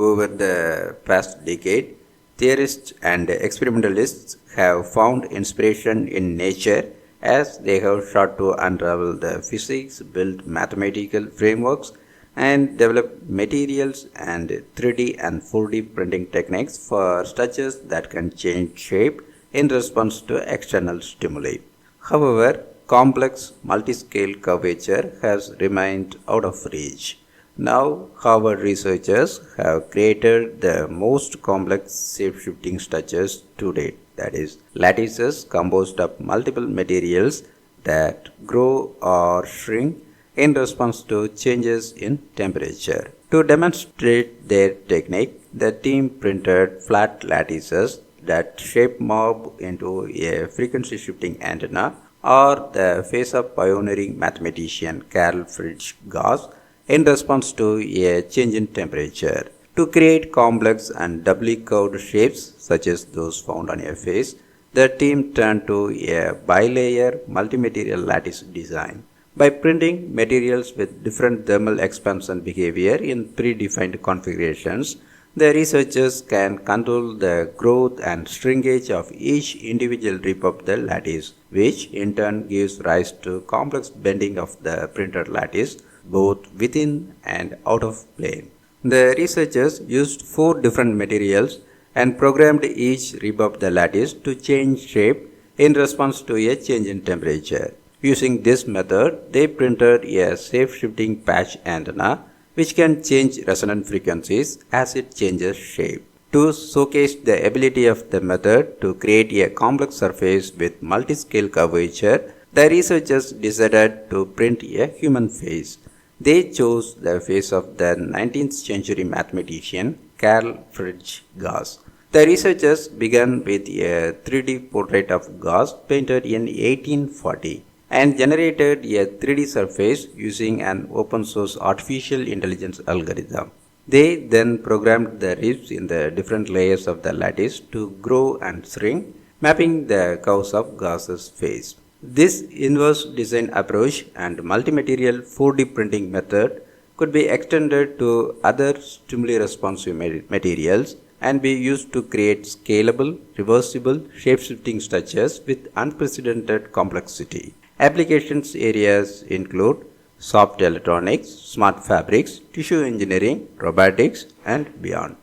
Over the past decade, theorists and experimentalists have found inspiration in nature as they have sought to unravel the physics, build mathematical frameworks, and develop materials and 3D and 4D printing techniques for structures that can change shape in response to external stimuli. However, complex multi-scale curvature has remained out of reach. Now, Harvard researchers have created the most complex shape-shifting structures to date, that is, lattices composed of multiple materials that grow or shrink in response to changes in temperature. To demonstrate their technique, the team printed flat lattices that shape morph into a frequency shifting antenna, or the face of pioneering mathematician Carl Friedrich Gauss in response to a change in temperature. To create complex and doubly curved shapes such as those found on a face, the team turned to a bilayer multimaterial lattice design. By printing materials with different thermal expansion behavior in predefined configurations, the researchers can control the growth and shrinkage of each individual rib of the lattice, which in turn gives rise to complex bending of the printed lattice both within and out of plane. The researchers used 4 different materials and programmed each rib of the lattice to change shape in response to a change in temperature. Using this method, they printed a shape-shifting patch antenna which can change resonant frequencies as it changes shape. To showcase the ability of the method to create a complex surface with multi-scale curvature, the researchers decided to print a human face. They chose the face of the 19th century mathematician Carl Friedrich Gauss. The researchers began with a 3D portrait of Gauss painted in 1840 and generated a 3D surface using an open source artificial intelligence algorithm. They then programmed the ribs in the different layers of the lattice to grow and shrink, mapping the curves of Gauss's face. This inverse design approach and multimaterial 4D printing method could be extended to other stimuli responsive materials and be used to create scalable, reversible, shape-shifting structures with unprecedented complexity. Applications areas include soft electronics, smart fabrics, tissue engineering, robotics, and beyond.